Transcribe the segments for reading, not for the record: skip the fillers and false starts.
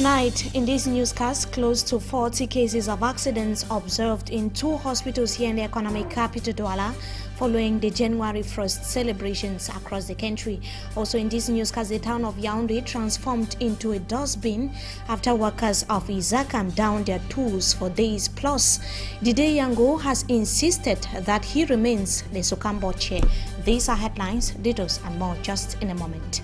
Tonight, in this newscast, close to 40 cases of accidents observed in 2 hospitals here in the economic capital, Douala, following the January 1st celebrations across the country. Also in this newscast, the town of Yaoundé transformed into a dustbin after workers of Izakam downed their tools for days plus. Dide Yango has insisted that he remains the Sukambo chair. These are headlines, details and more just in a moment.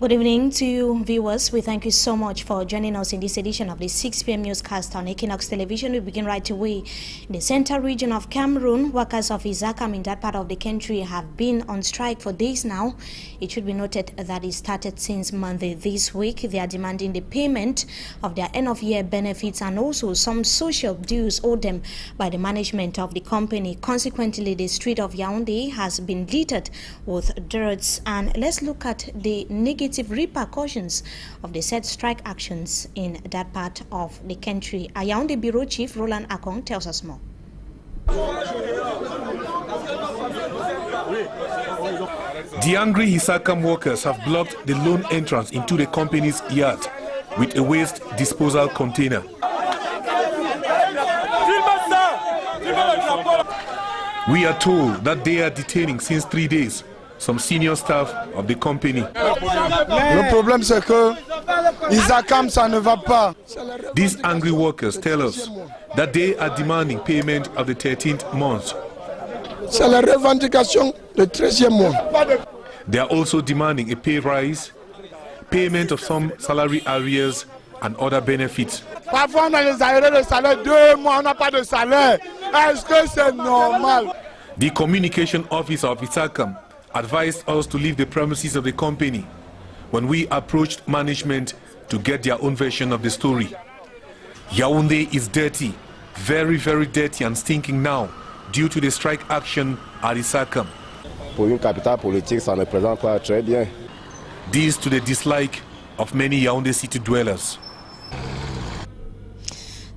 Good evening to you, viewers. We thank you so much for joining us in this edition of the 6 p.m. newscast on Equinox Television. We begin right away. In the central region of Cameroon, workers of Izakam in that part of the country have been on strike for days now. It should be noted that it started since Monday this week. They are demanding the payment of their end-of-year benefits and also some social dues owed them by the management of the company. Consequently, the street of Yaoundé has been littered with dirt. And let's look at the negative repercussions of the said strike actions in that part of the country. Yaoundé Bureau Chief Roland Akong tells us more. The angry Izakam workers have blocked the lone entrance into the company's yard with a waste disposal container. We are told that they are detaining since 3 days some senior staff of the company. Le problème c'est que Izakam ça ne va pas. These angry workers tell us that they are demanding payment of the 13th month. C'est la revendication du 13e mois. They are also demanding a pay rise, payment of some salary arrears and other benefits. Parfois on a les arrêts de salaire 2 mois, on n'a pas de salaire. Est-ce que c'est normal? The communication officer of Izakam advised us to leave the premises of the company when we approached management to get their own version of the story. Yaoundé is dirty, very, very dirty and stinking now due to the strike action at Izakam. Pour une capitale politique, ça ne présente pas très bien. This to the dislike of many Yaoundé city dwellers.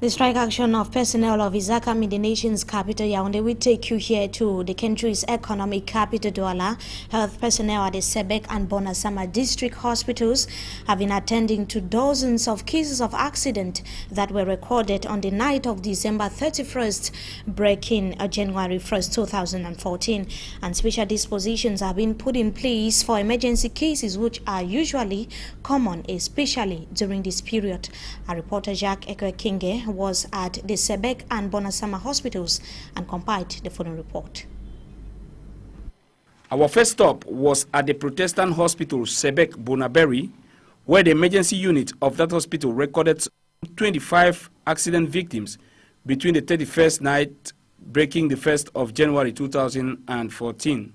The strike action of personnel of Izakam in the nation's capital, Yaoundé, will take you here to the country's economic capital, Douala. Health personnel at the Sebek and Bonasama district hospitals have been attending to dozens of cases of accident that were recorded on the night of December 31st, breaking January 1st, 2014. And special dispositions have been put in place for emergency cases, which are usually common, especially during this period. Our reporter Jacques Ekwe-Kinge was at the Sebek and Bonasama hospitals and compiled the following report. Our first stop was at the Protestant Hospital Sebek Bonaberi, where the emergency unit of that hospital recorded 25 accident victims between the 31st night breaking the 1st of January 2014.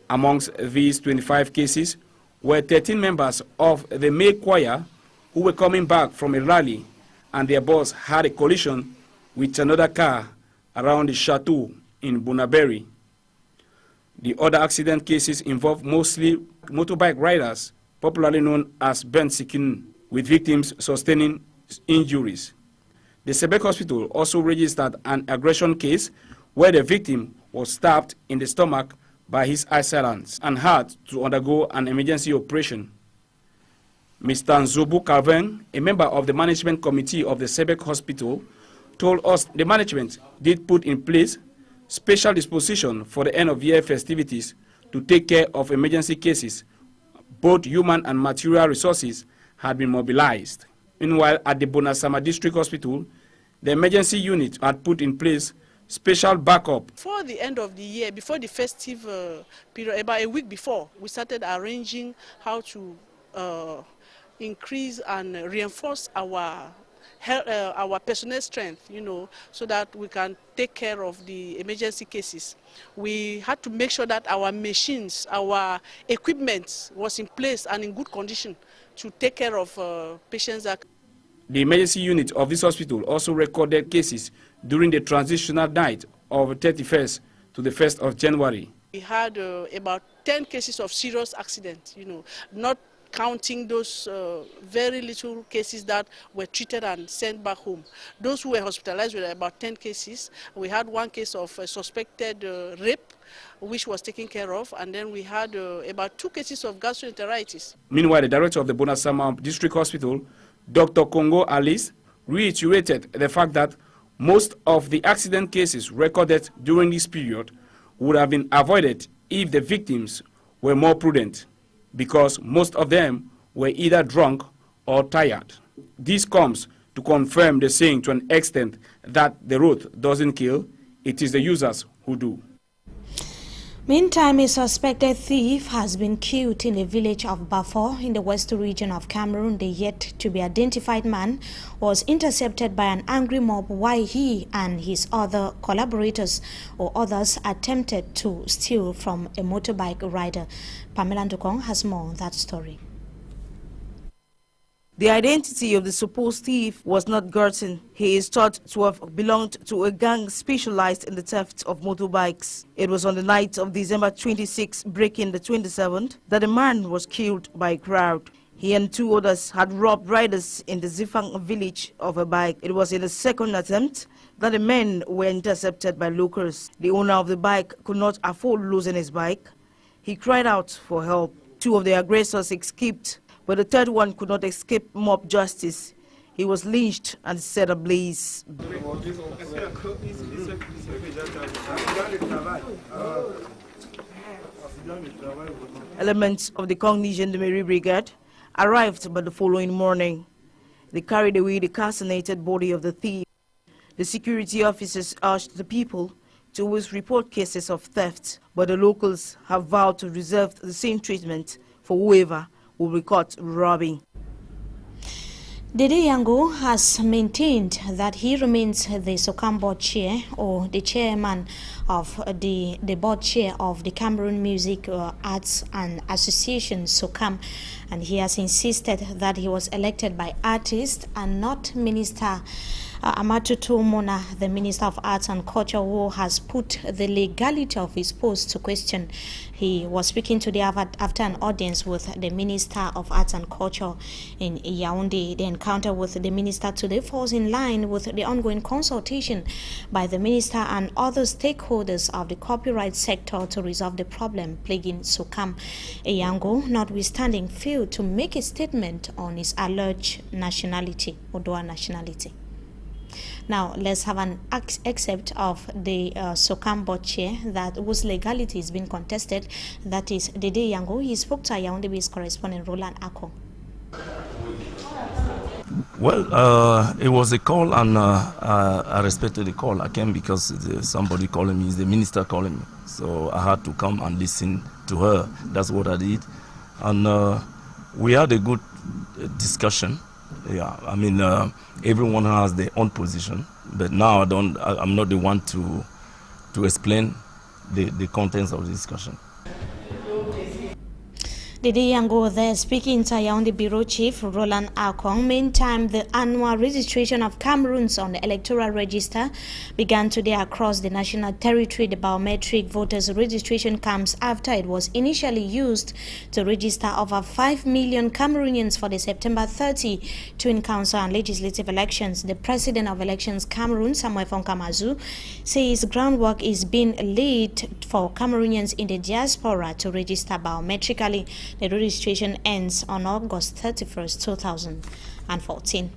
Amongst these 25 cases were 13 members of the May Choir who were coming back from a rally, and their bus had a collision with another car around the chateau in Bonaberi. The other accident cases involved mostly motorbike riders, popularly known as Bensikin, with victims sustaining injuries. The Sebek Hospital also registered an aggression case where the victim was stabbed in the stomach by his assailants and had to undergo an emergency operation. Mr. Nzobu Calvin, a member of the management committee of the Sebek Hospital, told us the management did put in place special disposition for the end-of-year festivities to take care of emergency cases. Both human and material resources had been mobilized. Meanwhile, at the Bonasama District Hospital, the emergency unit had put in place special backup. Before the end of the year, before the festive period, about a week before, we started arranging how to increase and reinforce our personnel strength, so that we can take care of the emergency cases. We had to make sure that our machines, our equipment was in place and in good condition to take care of patients. The emergency unit of this hospital also recorded cases during the transitional night of 31st to the 1st of January. We had about 10 cases of serious accident, not counting those very little cases that were treated and sent back home. Those who were hospitalized were about 10 cases. We had one case of suspected rape, which was taken care of, and then we had about 2 cases of gastroenteritis. Meanwhile, the director of the Bonasama District Hospital, Dr. Congo Alice, reiterated the fact that most of the accident cases recorded during this period would have been avoided if the victims were more prudent, because most of them were either drunk or tired. This comes to confirm the saying to an extent that the road doesn't kill, it is the users who do. Meantime, a suspected thief has been killed in the village of Bafor in the western region of Cameroon. The yet-to-be-identified man was intercepted by an angry mob while he and his other collaborators or others attempted to steal from a motorbike rider. Pamela Ndukong has more on that story. The identity of the supposed thief was not gotten. He is thought to have belonged to a gang specialized in the theft of motorbikes. It was on the night of December 26, breaking the 27th, that a man was killed by a crowd. He and 2 others had robbed riders in the Zifang village of a bike. It was in the second attempt that the men were intercepted by locals. The owner of the bike could not afford losing his bike. He cried out for help. 2 of the aggressors escaped, but the 3rd one could not escape mob justice. He was lynched and set ablaze. Elements of the Congolese Gendarmerie Brigade arrived by the following morning. They carried away the calcinated body of the thief. The security officers urged the people to always report cases of theft, but the locals have vowed to reserve the same treatment for whoever will be caught robbing. Dede Yango has maintained that he remains the SOCAM board chair, or the chairman of the board chair of the Cameroon Music Arts and Association, SOCAM, and he has insisted that he was elected by artists and not Minister Amatutu Mona, the Minister of Arts and Culture, who has put the legality of his post to question. He was speaking today after an audience with the Minister of Arts and Culture in Yaoundé. The encounter with the minister today falls in line with the ongoing consultation by the minister and other stakeholders of the copyright sector to resolve the problem plaguing SOCAM. Yango, notwithstanding, failed to make a statement on his alleged nationality, Odoa nationality. Now, let's have an excerpt of the SOCAM board chair whose legality is being contested. That is Dede Yango. He spoke to Yaoundé-based correspondent Roland Ako. Well, it was a call, and I respected the call. I came because somebody calling me, is the minister calling me. So I had to come and listen to her. That's what I did. And we had a good discussion. Yeah, I mean, everyone has their own position, but now I'm not the one to explain the contents of the discussion. Dede Yango there speaking to Yaoundé Bureau Chief Roland Akong. Meantime, the annual registration of Cameroons on the electoral register began today across the national territory. The biometric voters registration comes after it was initially used to register over 5 million Cameroonians for the September 30 twin council and legislative elections. The president of Elections Cameroon, Samuel Fonkamazu, says groundwork is being laid for Cameroonians in the diaspora to register biometrically. The registration ends on August 31st, 2014.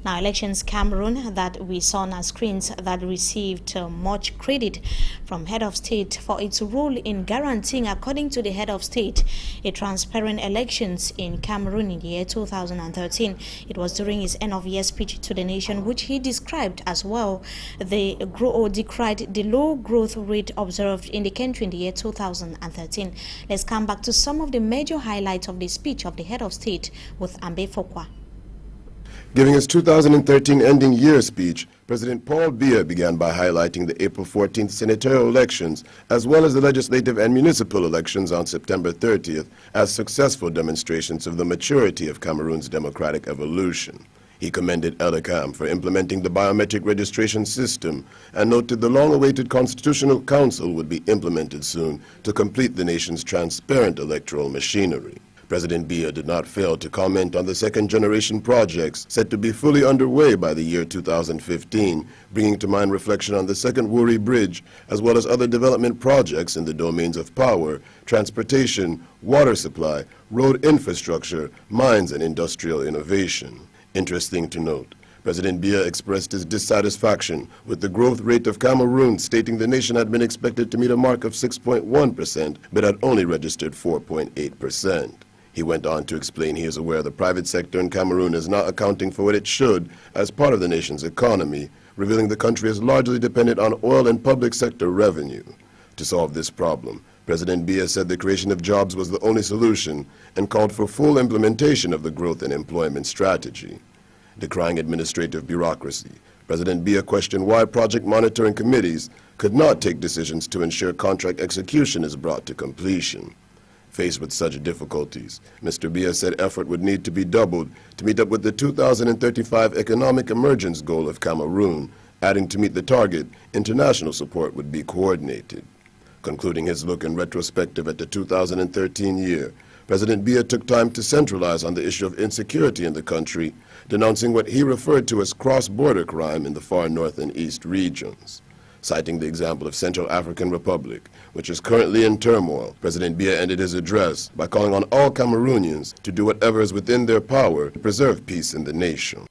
Now, Elections Cameroon, that we saw on our screens, that received much credit from Head of State for its role in guaranteeing, according to the Head of State, a transparent elections in Cameroon in the year 2013. It was during his end-of-year speech to the nation, which he described as well decried the low growth rate observed in the country in the year 2013. Let's come back to some of the major highlights of the speech of the Head of State with Ambe Fokwa. Giving his 2013 ending year speech, President Paul Biya began by highlighting the April 14th senatorial elections as well as the legislative and municipal elections on September 30th as successful demonstrations of the maturity of Cameroon's democratic evolution. He commended ELECAM for implementing the biometric registration system and noted the long-awaited Constitutional Council would be implemented soon to complete the nation's transparent electoral machinery. President Biya did not fail to comment on the second-generation projects set to be fully underway by the year 2015, bringing to mind reflection on the Second Wuri Bridge, as well as other development projects in the domains of power, transportation, water supply, road infrastructure, mines, and industrial innovation. Interesting to note, President Biya expressed his dissatisfaction with the growth rate of Cameroon, stating the nation had been expected to meet a mark of 6.1%, but had only registered 4.8%. He went on to explain he is aware the private sector in Cameroon is not accounting for what it should as part of the nation's economy, revealing the country is largely dependent on oil and public sector revenue. To solve this problem, President Biya said the creation of jobs was the only solution and called for full implementation of the growth and employment strategy. Decrying administrative bureaucracy, President Biya questioned why project monitoring committees could not take decisions to ensure contract execution is brought to completion. Faced with such difficulties, Mr. Biya said effort would need to be doubled to meet up with the 2035 economic emergence goal of Cameroon, adding to meet the target, international support would be coordinated. Concluding his look in retrospective at the 2013 year, President Biya took time to centralize on the issue of insecurity in the country, denouncing what he referred to as cross-border crime in the far north and east regions. Citing the example of Central African Republic, which is currently in turmoil, President Biya ended his address by calling on all Cameroonians to do whatever is within their power to preserve peace in the nation.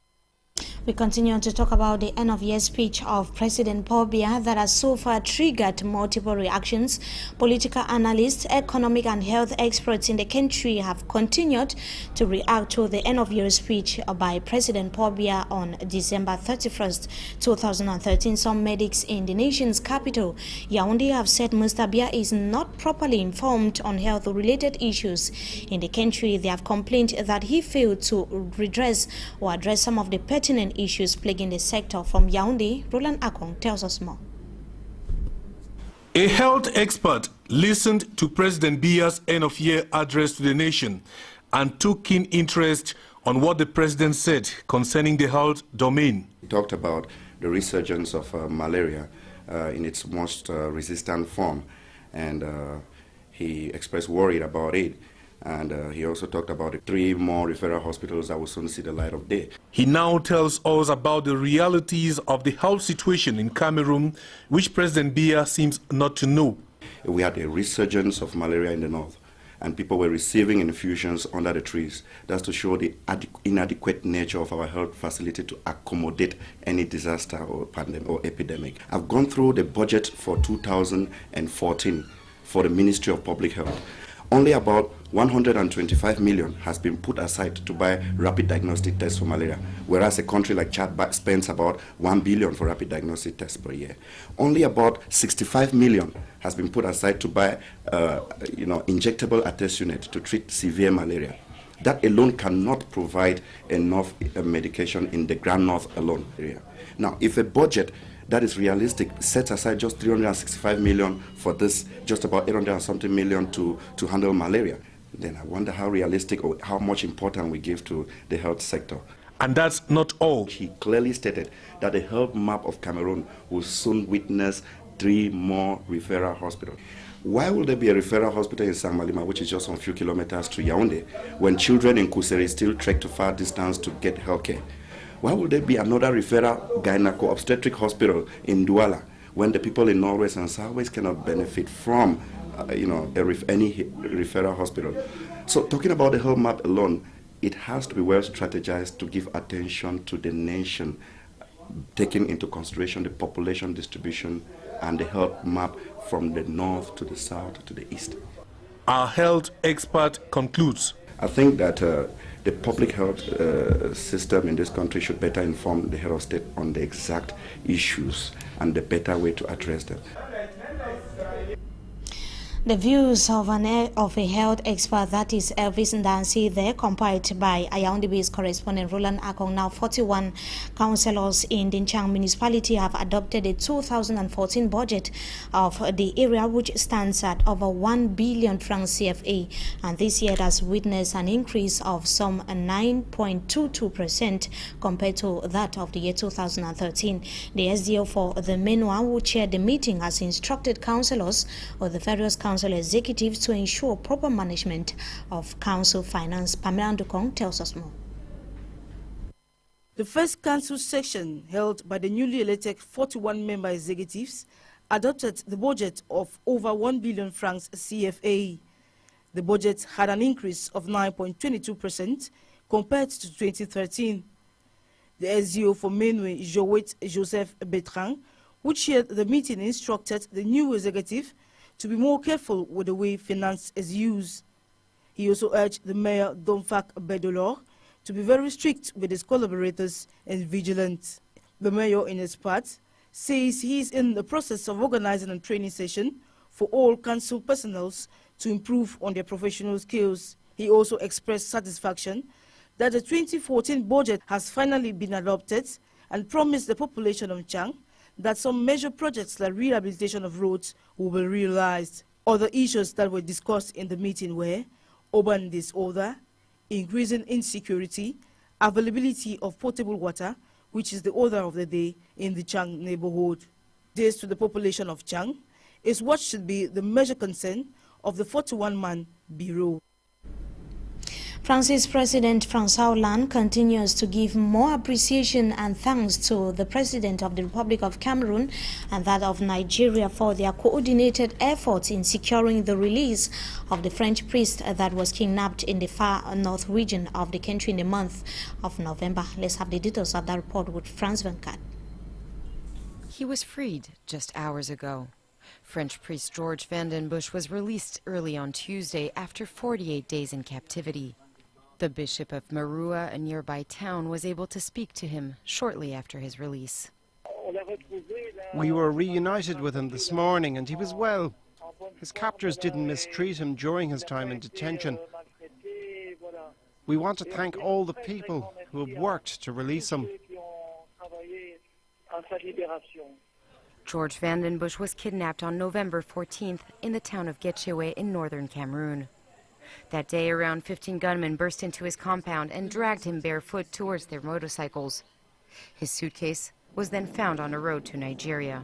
We continue to talk about the end-of-year speech of President Paul Biya that has so far triggered multiple reactions. Political analysts, economic and health experts in the country have continued to react to the end-of-year speech by President Paul Biya on December 31st, 2013. Some medics in the nation's capital, Yaoundé, have said Mr. Biya is not properly informed on health-related issues in the country. They have complained that he failed to redress or address some of the pertinent issues plaguing the sector. From Yaoundé, Roland Akong tells us more. A health expert listened to President Biya's end-of-year address to the nation and took keen interest on what the president said concerning the health domain. He talked about the resurgence of malaria in its most resistant form, and he expressed worry about it. And he also talked about 3 more referral hospitals that will soon see the light of day. He now tells us about the realities of the health situation in Cameroon, which President Biya seems not to know. We had a resurgence of malaria in the north, and people were receiving infusions under the trees. That's to show the inadequate nature of our health facility to accommodate any disaster or pandemic or epidemic. I've gone through the budget for 2014 for the Ministry of Public Health. Only about 125 million has been put aside to buy rapid diagnostic tests for malaria, whereas a country like Chad spends about 1 billion for rapid diagnostic tests per year. Only about 65 million has been put aside to buy, injectable attest unit to treat severe malaria. That alone cannot provide enough medication in the Grand North alone area. Now, if a budget that is realistic sets aside just 365 million for this, just about 800 and something million to handle malaria, then I wonder how realistic or how much importance we give to the health sector. And that's not all. He clearly stated that the health map of Cameroon will soon witness 3 more referral hospitals. Why will there be a referral hospital in Saint-Malima, which is just a few kilometers to Yaoundé, when children in Kuseri still trek to far distance to get health care? Why would there be another referral gyneco-obstetric hospital in Douala when the people in Northwest and Southwest cannot benefit from any referral hospital? So talking about the health map alone, it has to be well strategized to give attention to the nation, taking into consideration the population distribution and the health map from the north to the south to the east. Our health expert concludes. I think that the public health system in this country should better inform the head of state on the exact issues and the better way to address them. The views of a health expert, that is Elvis Ndansi, there, compiled by Yaoundé-based correspondent Roland Akong. Now, 41 councillors in Dinchang municipality have adopted a 2014 budget of the area, which stands at over 1 billion francs CFA, and this year has witnessed an increase of some 9.22% compared to that of the year 2013. The SDO for the Menua, who chaired the meeting, has instructed councillors of the various councils council executives to ensure proper management of council finance. Pamela Ndukong tells us more. The first council session, held by the newly elected 41-member executives, adopted the budget of over 1 billion francs CFA. The budget had an increase of 9.22% compared to 2013. The SEO for Menwe, Joet Joseph Bertrand, who chaired the meeting, instructed the new executive to be more careful with the way finance is used. He also urged the mayor, Domfak Bedolor, to be very strict with his collaborators and vigilant. The mayor, in his part, says he is in the process of organizing a training session for all council personnel to improve on their professional skills. He also expressed satisfaction that the 2014 budget has finally been adopted and promised the population of Chang that some major projects like rehabilitation of roads will be realized. Other issues that were discussed in the meeting were urban disorder, increasing insecurity, availability of potable water, which is the order of the day in the Chang neighborhood. This to the population of Chang is what should be the major concern of the 41-man bureau. France's President François Hollande continues to give more appreciation and thanks to the President of the Republic of Cameroon and that of Nigeria for their coordinated efforts in securing the release of the French priest that was kidnapped in the far north region of the country in the month of November. Let's have the details of that report with France 24. He was freed just hours ago. French priest George Vandenbusch was released early on Tuesday after 48 days in captivity. The Bishop of Marua, a nearby town, was able to speak to him shortly after his release. We were reunited with him this morning and he was well. His captors didn't mistreat him during his time in detention. We want to thank all the people who have worked to release him. George Vandenbusch was kidnapped on November 14th in the town of Getchewe in northern Cameroon. That day, around 15 gunmen burst into his compound and dragged him barefoot towards their motorcycles. His suitcase was then found on a road to Nigeria.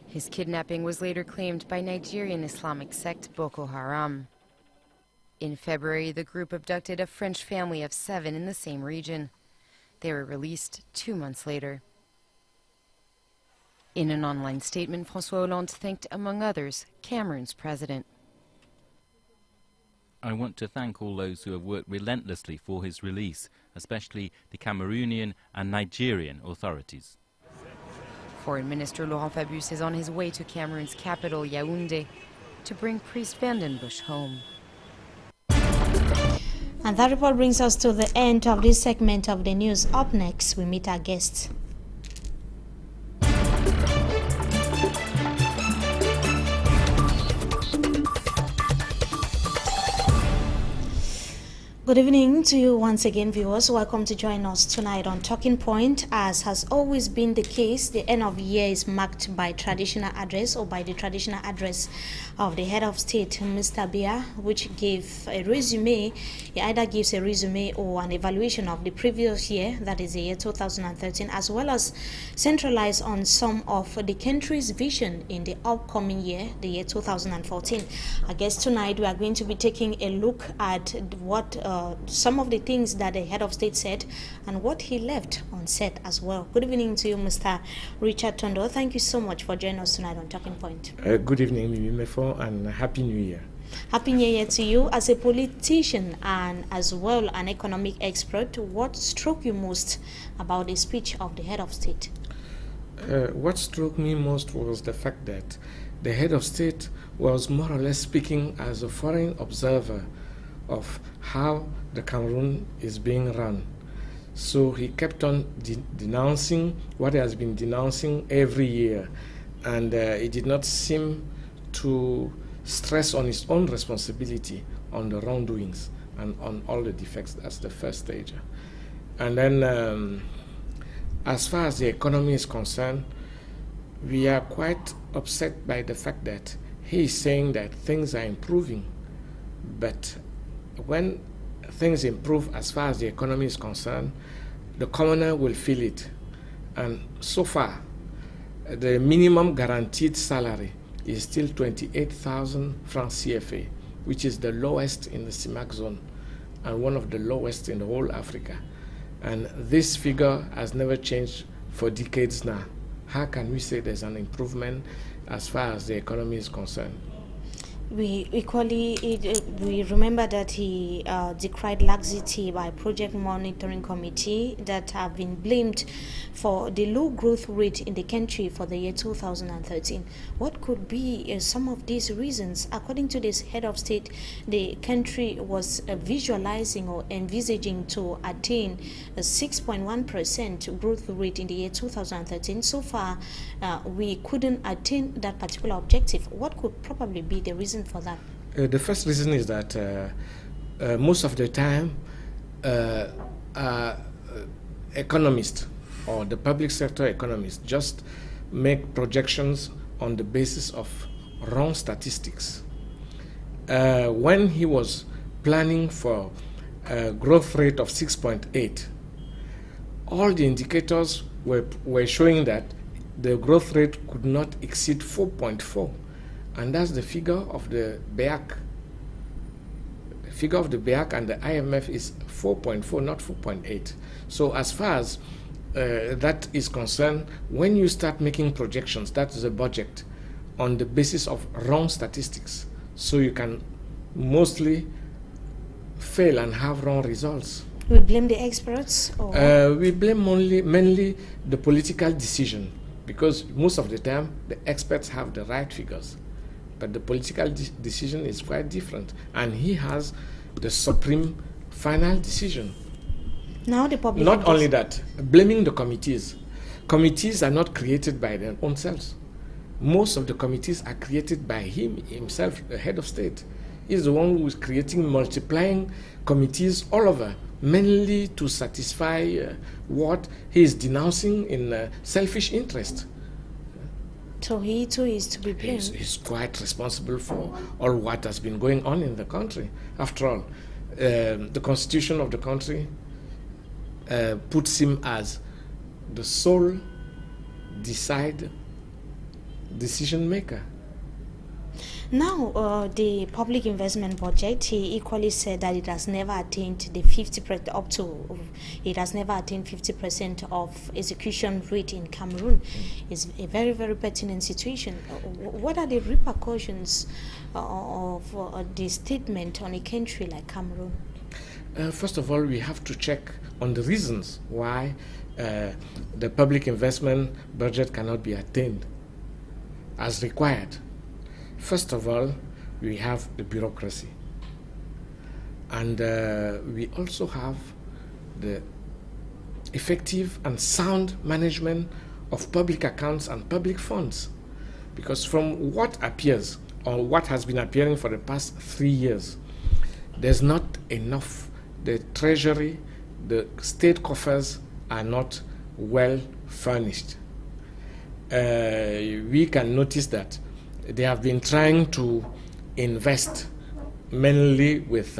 His kidnapping was later claimed by Nigerian Islamic sect Boko Haram. In February, the group abducted a French family of 7 in the same region. They were released 2 months later. In an online statement, François Hollande thanked, among others, Cameroon's president. I want to thank all those who have worked relentlessly for his release, especially the Cameroonian and Nigerian authorities. Foreign Minister Laurent Fabius is on his way to Cameroon's capital, Yaoundé, to bring priest Vandenbusch home. And that report brings us to the end of this segment of the news. Up next, we meet our guests. Good evening to you once again, viewers. Welcome to join us tonight on Talking Point. As has always been the case, the end of year is marked by traditional address or by the traditional address of the head of state, Mr. Biya, which gave a resume. He either gives a resume or an evaluation of the previous year, that is the year 2013, as well as centralize on some of the country's vision in the upcoming year, the year 2014. I guess tonight we are going to be taking a look at what some of the things that the head of state said and what he left unsaid as well. Good evening to you, Mr. Richard Tondo. Thank you so much for joining us tonight on Talking Point. Good evening, Mimi Mefo, and Happy New Year. Happy New Year to you. As a politician and as well an economic expert, what struck you most about the speech of the head of state? What struck me most was the fact that the head of state was more or less speaking as a foreign observer of how the Cameroon is being run. So he kept on denouncing what he has been denouncing every year, and he did not seem to stress on his own responsibility on the wrongdoings and on all the defects. That's the first stage. And then as far as the economy is concerned, we are quite upset by the fact that he is saying that things are improving, but when things improve as far as the economy is concerned, the commoner will feel it. And so far, the minimum guaranteed salary is still 28,000 francs CFA, which is the lowest in the CIMAC zone and one of the lowest in the whole Africa. And this figure has never changed for decades now. How can we say there's an improvement as far as the economy is concerned? We we remember that he decried laxity by Project Monitoring Committee that have been blamed for the low growth rate in the country for the year 2013. What could be some of these reasons? According to this head of state, the country was visualizing or envisaging to attain a 6.1% growth rate in the year 2013. So far, we couldn't attain that particular objective. What could probably be the reason for that? The first reason is that most of the time economists or the public sector economists just make projections on the basis of wrong statistics. When he was planning for a growth rate of 6.8, all the indicators were showing that the growth rate could not exceed 4.4. And that's the figure of the BEAC. The figure of the BEAC and the IMF is 4.4, not 4.8. So as far as that is concerned, when you start making projections, that is a budget, on the basis of wrong statistics, so you can mostly fail and have wrong results. We blame the experts? Or? We blame mainly the political decision, because most of the time the experts have the right figures. But the political decision is quite different, and he has the supreme final decision. Now the public. Not only that, blaming the committees. Committees are not created by their own selves. Most of the committees are created by himself, the head of state. He's the one who is creating, multiplying committees all over, mainly to satisfy what he is denouncing in selfish interest. So he too is to be blamed. He's quite responsible for all what has been going on in the country. After all, the constitution of the country puts him as the sole decision maker. Now, the public investment budget, he equally said that it has never attained the 50% it has never attained 50% of execution rate in Cameroon. It's a very, very pertinent situation. What are the repercussions of the statement on a country like Cameroon? First of all, we have to check on the reasons why the public investment budget cannot be attained as required. First of all, we have the bureaucracy, and we also have the effective and sound management of public accounts and public funds, because from what appears or what has been appearing for the past 3 years, there's not enough. The treasury, the state coffers are not well furnished. We can notice that they have been trying to invest mainly with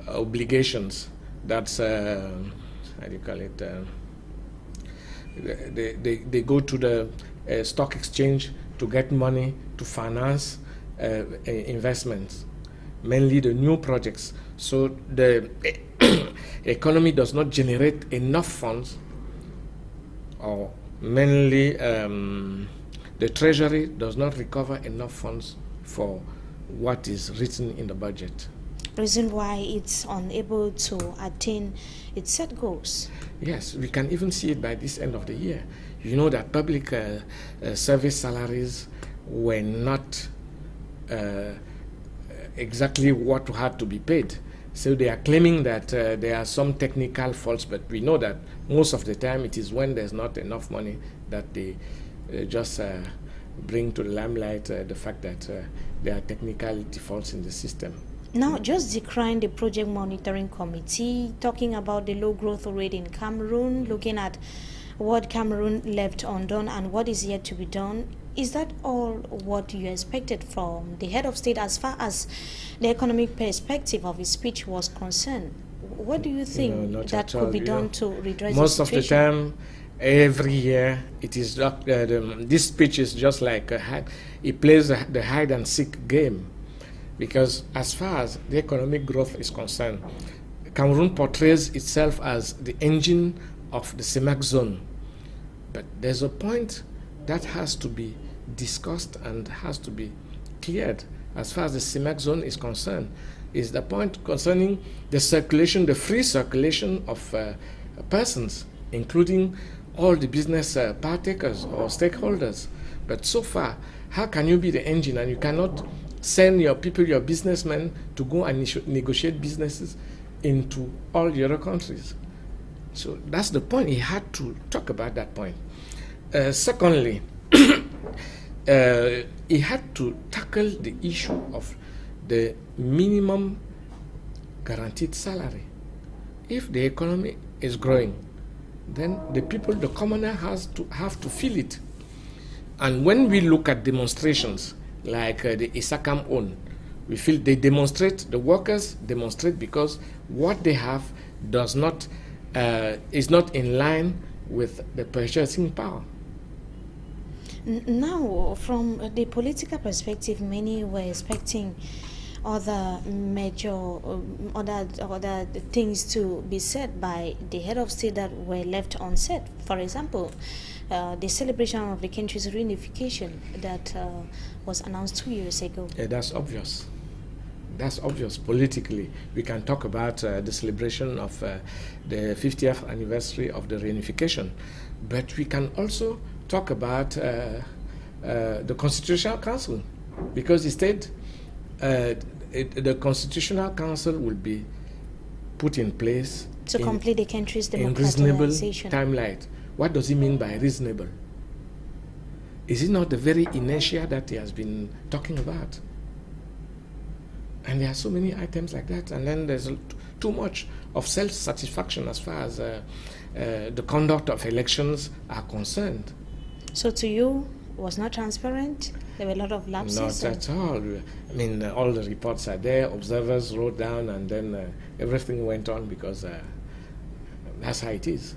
obligations. That's how do you call it? They go to the stock exchange to get money to finance investments, mainly the new projects. So the economy does not generate enough funds, or mainly the treasury does not recover enough funds for what is written in the budget. Reason why it's unable to attain its set goals? Yes, we can even see it by this end of the year. You know that public service salaries were not exactly what had to be paid. So they are claiming that there are some technical faults, but we know that most of the time it is when there's not enough money that they just bring to the limelight the fact that there are technical defaults in the system. Now, just decrying the Project Monitoring Committee, talking about the low growth rate in Cameroon, looking at what Cameroon left undone and what is yet to be done, is that all what you expected from the head of state as far as the economic perspective of his speech was concerned? What do you think that could be done to redress the situation? Most of the time, Every year, it is this speech is just like he plays the hide and seek game, because as far as the economic growth is concerned, Cameroon portrays itself as the engine of the CEMAC zone. But there's a point that has to be discussed and has to be cleared as far as the CEMAC zone is concerned, is the point concerning the circulation, the free circulation of persons, including all the business partakers or stakeholders. But so far, how can you be the engine and you cannot send your people, your businessmen, to go and negotiate businesses into all the other countries? So that's the point. He had to talk about that point. Secondly, he had to tackle the issue of the minimum guaranteed salary. If the economy is growing, then the people, the commoner, have to feel it. And when we look at demonstrations like the ISACAM own, we feel they demonstrate, the workers demonstrate because what they have does not is not in line with the purchasing power. Now, from the political perspective, many were expecting other major other things to be said by the head of state that were left unsaid. For example, the celebration of the country's reunification that was announced 2 years ago. Yeah, that's obvious. That's obvious politically. We can talk about the celebration of the 50th anniversary of the reunification, but we can also talk about the Constitutional Council, because instead the Constitutional Council will be put in place to complete the country's reasonable democratization timeline. What does he mean by reasonable? Is it not the very inertia that he has been talking about? And there are so many items like that, and then there's too much of self-satisfaction as far as the conduct of elections are concerned. So to you, was not transparent? There were a lot of lapses? Not at all. I mean, all the reports are there, observers wrote down, and then everything went on because that's how it is.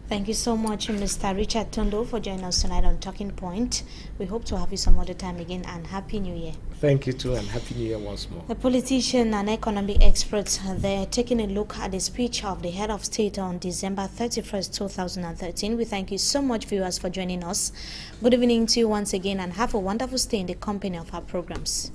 Thank you so much, Mr. Richard Tondo, for joining us tonight on Talking Point. We hope to have you some other time again, and Happy New Year. Thank you too, and Happy New Year once more. The politician and economic experts are there taking a look at the speech of the head of state on December 31st, 2013. We thank you so much, viewers, for joining us. Good evening to you once again, and have a wonderful stay in the company of our programs.